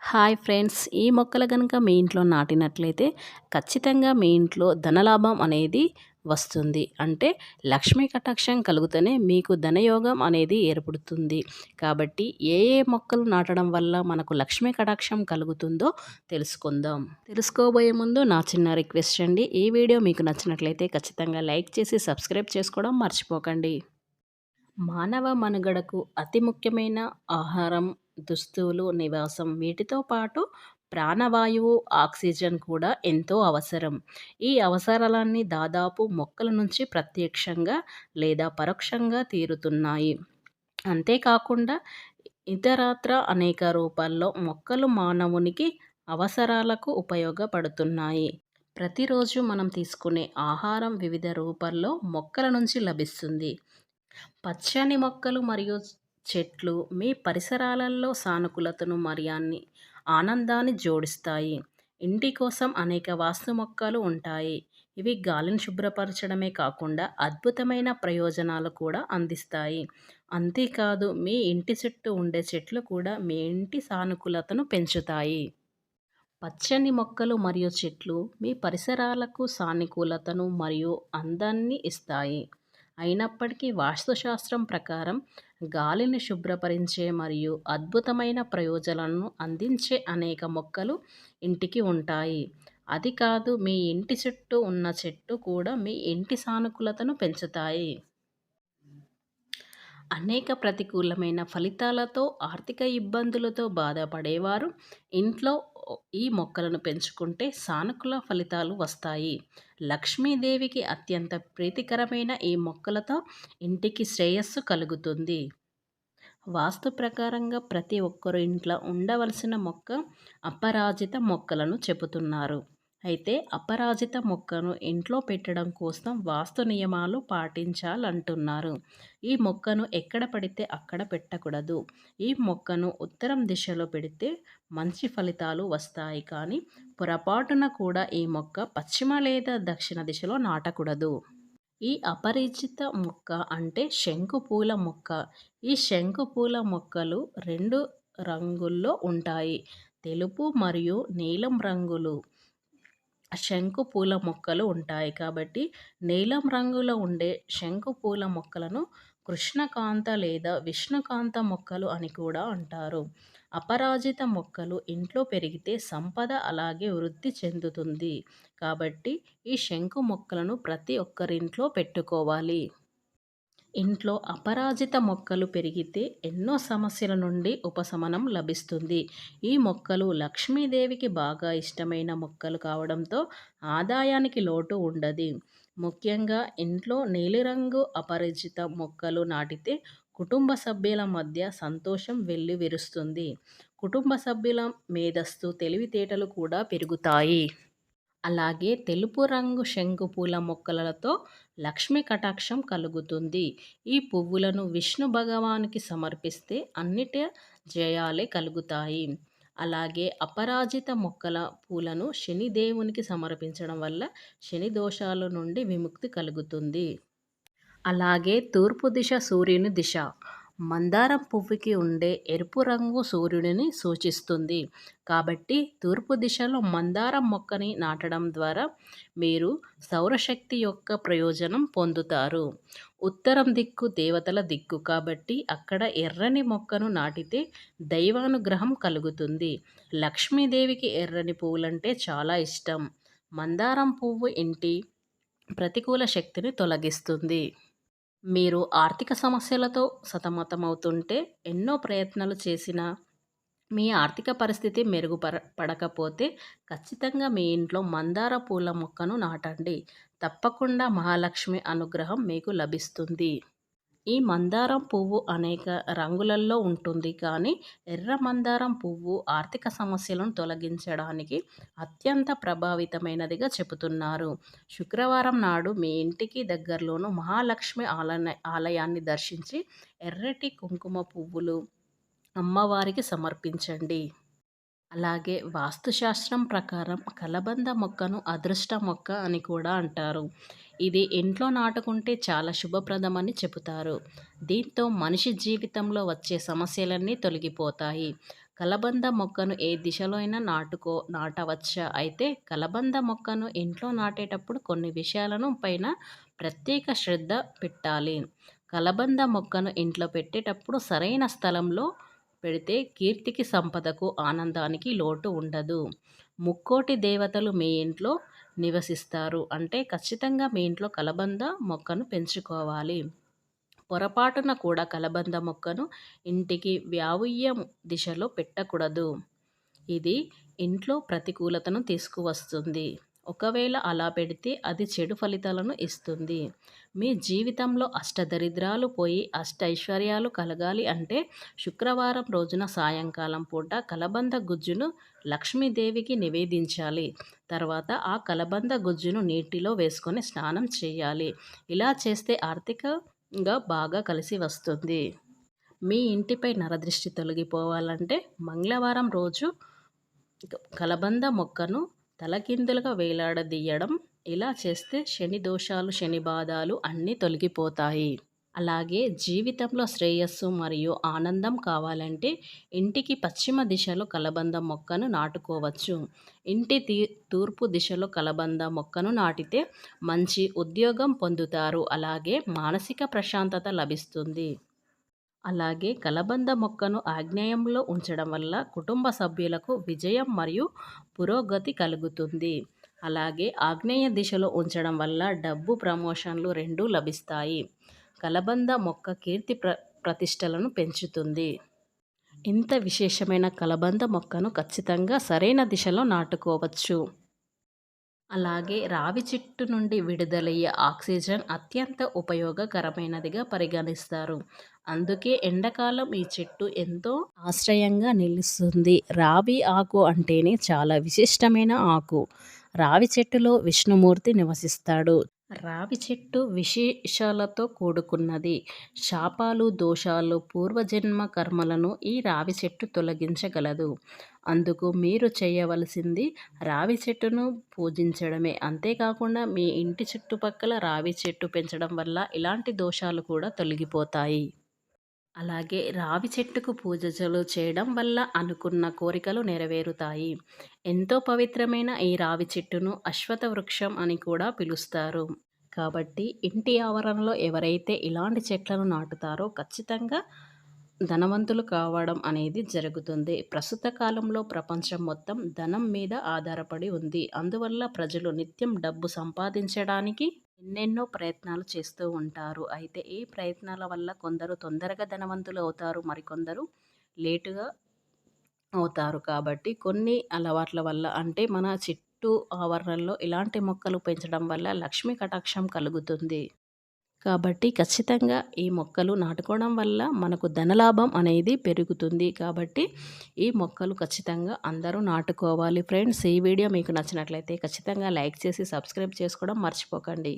Hi friends, ఈ మొక్కలు గనుక మీ ఇంట్లో నాటినట్లయితే ఖచ్చితంగా మీ ఇంట్లో ధనలాభం అనేది వస్తుంది. అంటే లక్ష్మీ కటాక్షం కలుగుతూనే మీకు ధనయోగం అనేది ఏర్పడుతుంది. కాబట్టి ఏ ఏ మొక్కలు నాటడం వల్ల మనకు లక్ష్మీ కటాక్షం కలుగుతుందో తెలుసుకుందాం. తెలుసుకోబోయే ముందు నా చిన్న రిక్వెస్ట్ అండి. ఈ వీడియో మీకు నచ్చినట్లయితే ఖచ్చితంగా లైక్ చేసి సబ్స్క్రైబ్ చేసుకోవడం మర్చిపోకండి. మానవ మనుగడకు అతి ముఖ్యమైన ఆహారం, దుస్తులు, నివాసం వీటితో పాటు ప్రాణవాయువు, ఆక్సిజన్ కూడా ఎంతో అవసరం. ఈ అవసరాలన్నీ దాదాపు మొక్కల నుంచి ప్రత్యక్షంగా లేదా పరోక్షంగా తీరుతున్నాయి. అంతేకాకుండా ఇతరత్ర అనేక రూపాల్లో మొక్కలు మానవునికి అవసరాలకు ఉపయోగపడుతున్నాయి. ప్రతిరోజు మనం తీసుకునే ఆహారం వివిధ రూపాల్లో మొక్కల నుంచి లభిస్తుంది. పచ్చని మొక్కలు మరియు చెట్లు మీ పరిసరాలలో సానుకూలతను మరియు ఆనందాన్ని జోడిస్తాయి. ఇంటి కోసం అనేక వాస్తు మొక్కలు ఉంటాయి. ఇవి గాలిని శుభ్రపరచడమే కాకుండా అద్భుతమైన ప్రయోజనాలు కూడా అందిస్తాయి. అంతేకాదు, మీ ఇంటి చుట్టూ ఉండే చెట్లు కూడా మీ ఇంటి సానుకూలతను పెంచుతాయి. పచ్చని మొక్కలు మరియు చెట్లు మీ పరిసరాలకు సానుకూలతను మరియు అందాన్ని ఇస్తాయి. అయినప్పటికీ వాస్తుశాస్త్రం ప్రకారం గాలిని శుభ్రపరించే మరియు అద్భుతమైన ప్రయోజనాలను అందించే అనేక మొక్కలు ఇంటికి ఉంటాయి. అది కాదు, మీ ఇంటి చుట్టూ ఉన్న చెట్టు కూడా మీ ఇంటి సానుకూలతను పెంచుతాయి. అనేక ప్రతికూలమైన ఫలితాలతో ఆర్థిక ఇబ్బందులతో బాధపడేవారు ఇంట్లో ఈ మొక్కలను పెంచుకుంటే సానుకూల ఫలితాలు వస్తాయి. లక్ష్మీదేవికి అత్యంత ప్రీతికరమైన ఈ మొక్కలతో ఇంటికి శ్రేయస్సు కలుగుతుంది. వాస్తు ప్రకారంగా ప్రతి ఒక్కరు ఇంట్లో ఉండవలసిన మొక్క అపరాజిత మొక్కలను చెబుతున్నారు. అయితే అపరాజిత మొక్కను ఇంట్లో పెట్టడం కోసం వాస్తు నియమాలు పాటించాలంటున్నారు. ఈ మొక్కను ఎక్కడ పడితే అక్కడ పెట్టకూడదు. ఈ మొక్కను ఉత్తరం దిశలో పెడితే మంచి ఫలితాలు వస్తాయి. కానీ పొరపాటున కూడా ఈ మొక్క పశ్చిమ లేదా దక్షిణ దిశలో నాటకూడదు. ఈ అపరిచిత మొక్క అంటే శంకు పూల మొక్క. ఈ శంకు పూల మొక్కలు రెండు రంగుల్లో ఉంటాయి. తెలుపు మరియు నీలం రంగులు శంకు పూల మొక్కలు ఉంటాయి. కాబట్టి నీలం రంగులో ఉండే శంకు పూల మొక్కలను కృష్ణకాంత లేదా విష్ణుకాంత మొక్కలు అని కూడా అంటారు. అపరాజిత మొక్కలు ఇంట్లో పెరిగితే సంపద అలాగే వృద్ధి చెందుతుంది. కాబట్టి ఈ శంకు మొక్కలను ప్రతి ఒక్కరింట్లో పెట్టుకోవాలి. ఇంట్లో అపరాజిత మొక్కలు పెరిగితే ఎన్నో సమస్యల నుండి ఉపశమనం లభిస్తుంది. ఈ మొక్కలు లక్ష్మీదేవికి బాగా ఇష్టమైన మొక్కలు కావడంతో ఆదాయానికి లోటు ఉండదు. ముఖ్యంగా ఇంట్లో నీలిరంగు అపరాజిత మొక్కలు నాటితే కుటుంబ సభ్యుల మధ్య సంతోషం వెల్లివిరుస్తుంది. కుటుంబ సభ్యుల మేధస్సు, తెలివితేటలు కూడా పెరుగుతాయి. అలాగే తెలుపు రంగు శంకు పూల మొక్కలతో లక్ష్మీ కటాక్షం కలుగుతుంది. ఈ పువ్వులను విష్ణు భగవానుకి సమర్పిస్తే అన్నిటి జయాలే కలుగుతాయి. అలాగే అపరాజిత మొక్కల పూలను శనిదేవునికి సమర్పించడం వల్ల శని దోషాల నుండి విముక్తి కలుగుతుంది. అలాగే తూర్పు దిశ సూర్యుని దిశ. మందారం పువ్వుకి ఉండే ఎరుపు రంగు సూర్యుడిని సూచిస్తుంది. కాబట్టి తూర్పు దిశలో మందారం మొక్కని నాటడం ద్వారా మీరు సౌరశక్తి యొక్క ప్రయోజనం పొందుతారు. ఉత్తరం దిక్కు దేవతల దిక్కు కాబట్టి అక్కడ ఎర్రని మొక్కను నాటితే దైవానుగ్రహం కలుగుతుంది. లక్ష్మీదేవికి ఎర్రని పువ్వులంటే చాలా ఇష్టం. మందారం పువ్వు ఇంటి ప్రతికూల శక్తిని తొలగిస్తుంది. మీరు ఆర్థిక సమస్యలతో సతమతమవుతుంటే ఎన్నో ప్రయత్నాలు చేసినా మీ ఆర్థిక పరిస్థితి పడకపోతే ఖచ్చితంగా మీ ఇంట్లో మందార పూల మొక్కను నాటండి. తప్పకుండా మహాలక్ష్మి అనుగ్రహం మీకు లభిస్తుంది. ఈ మందారం పువ్వు అనేక రంగులలో ఉంటుంది. కానీ ఎర్ర మందారం పువ్వు ఆర్థిక సమస్యలను తొలగించడానికి అత్యంత ప్రభావితమైనదిగా చెబుతున్నారు. శుక్రవారం నాడు మీ ఇంటికి దగ్గరలోని మహాలక్ష్మి ఆలయాన్ని దర్శించి ఎర్రటి కుంకుమ పువ్వులు అమ్మవారికి సమర్పించండి. అలాగే వాస్తుశాస్త్రం ప్రకారం కలబంద మొక్కను అదృష్ట మొక్క అని కూడా అంటారు. ఇది ఇంట్లో నాటుకుంటే చాలా శుభప్రదమని చెబుతారు. దీంతో మనిషి జీవితంలో వచ్చే సమస్యలన్నీ తొలగిపోతాయి. కలబంద మొక్కను ఏ దిశలో అయినా నాటవచ్చా? అయితే కలబంద మొక్కను ఇంట్లో నాటేటప్పుడు కొన్ని విషయాలను పైన ప్రత్యేక శ్రద్ధ పెట్టాలి. కలబంద మొక్కను ఇంట్లో పెట్టేటప్పుడు సరైన స్థలంలో పెడితే కీర్తికి, సంపదకు, ఆనందానికి లోటు ఉండదు. ముక్కోటి దేవతలు మీ ఇంట్లో నివసిస్తారు అంటే ఖచ్చితంగా మీ ఇంట్లో కలబంద మొక్కను పెంచుకోవాలి. పొరపాటున కూడా కలబంద మొక్కను ఇంటికి వాయువ్య దిశలో పెట్టకూడదు. ఇది ఇంట్లో ప్రతికూలతను తీసుకువస్తుంది. ఒకవేళ అలా పెడితే అది చెడు ఫలితాలను ఇస్తుంది. మీ జీవితంలో అష్టదరిద్రాలు పోయి అష్టైశ్వర్యాలు కలగాలి అంటే శుక్రవారం రోజున సాయంకాలం పూట కలబంద గుజ్జును లక్ష్మీదేవికి నివేదించాలి. తర్వాత ఆ కలబంద గుజ్జును నీటిలో వేసుకొని స్నానం చేయాలి. ఇలా చేస్తే ఆర్థికంగా బాగా కలిసి వస్తుంది. మీ ఇంటిపై నరదృష్టి తొలగిపోవాలంటే మంగళవారం రోజు కలబంద మొక్కను తలకిందులుగా వేలాడదీయడం. ఇలా చేస్తే శని దోషాలు, శని బాధలు అన్నీ తొలగిపోతాయి. అలాగే జీవితంలో శ్రేయస్సు మరియు ఆనందం కావాలంటే ఇంటికి పశ్చిమ దిశలో కలబంద మొక్కను నాటుకోవచ్చు. ఇంటి తూర్పు దిశలో కలబంద మొక్కను నాటితే మంచి ఉద్యోగం పొందుతారు. అలాగే మానసిక ప్రశాంతత లభిస్తుంది. అలాగే కలబంద మొక్కను ఆగ్నేయంలో ఉంచడం వల్ల కుటుంబ సభ్యులకు విజయం మరియు పురోగతి కలుగుతుంది. అలాగే ఆగ్నేయ దిశలో ఉంచడం వల్ల డబ్బు, ప్రమోషన్లు రెండూ లభిస్తాయి. కలబంద మొక్క కీర్తి ప్రతిష్టలను పెంచుతుంది. ఇంత విశేషమైన కలబంద మొక్కను ఖచ్చితంగా సరైన దిశలో నాటుకోవచ్చు. అలాగే రావి చెట్టు నుండి విడుదలయ్యే ఆక్సిజన్ అత్యంత ఉపయోగకరమైనదిగా పరిగణిస్తారు. అందుకే ఎండాకాలం ఈ చెట్టు ఎంతో ఆశ్రయంగా నిలుస్తుంది. రావి ఆకు అంటేనే చాలా విశిష్టమైన ఆకు. రావి చెట్టులో విష్ణుమూర్తి నివసిస్తాడు. రావి చెట్టు విశేషాలతో కూడుకున్నది. శాపాలు, దోషాలు, పూర్వజన్మ కర్మలను ఈ రావి చెట్టు తొలగించగలదు. అందుకు మీరు చేయవలసింది రావి చెట్టును పూజించడమే. అంతేకాకుండా మీ ఇంటి చుట్టుపక్కల రావి చెట్టు పెంచడం వల్ల ఇలాంటి దోషాలు కూడా తొలగిపోతాయి. అలాగే రావి చెట్టుకు పూజలు చేయడం వల్ల అనుకున్న కోరికలు నెరవేరుతాయి. ఎంతో పవిత్రమైన ఈ రావి చెట్టును అశ్వత్థ వృక్షం అని కూడా పిలుస్తారు. కాబట్టి ఇంటి ఆవరణలో ఎవరైతే ఇలాంటి చెట్లను నాటుతారో ఖచ్చితంగా ధనవంతులు కావడం అనేది జరుగుతుంది. ప్రస్తుత కాలంలో ప్రపంచం మొత్తం ధనం మీద ఆధారపడి ఉంది. అందువల్ల ప్రజలు నిత్యం డబ్బు సంపాదించడానికి ఎన్నెన్నో ప్రయత్నాలు చేస్తూ ఉంటారు. అయితే ఈ ప్రయత్నాల వల్ల కొందరు తొందరగా ధనవంతులు అవుతారు, మరికొందరు లేటుగా అవుతారు. కాబట్టి కొన్ని అలవాట్ల వల్ల అంటే మన చుట్టూ ఆవరణలో ఇలాంటి మొక్కలు పెంచడం వల్ల లక్ష్మీ కటాక్షం కలుగుతుంది. కాబట్టి ఖచ్చితంగా ఈ మొక్కలు నాటుకోవడం వల్ల మనకు ధనలాభం అనేది పెరుగుతుంది. కాబట్టి ఈ మొక్కలు ఖచ్చితంగా అందరూ నాటుకోవాలి. ఫ్రెండ్స్, ఈ వీడియో మీకు నచ్చినట్లయితే ఖచ్చితంగా లైక్ చేసి సబ్స్క్రైబ్ చేసుకోవడం మర్చిపోకండి.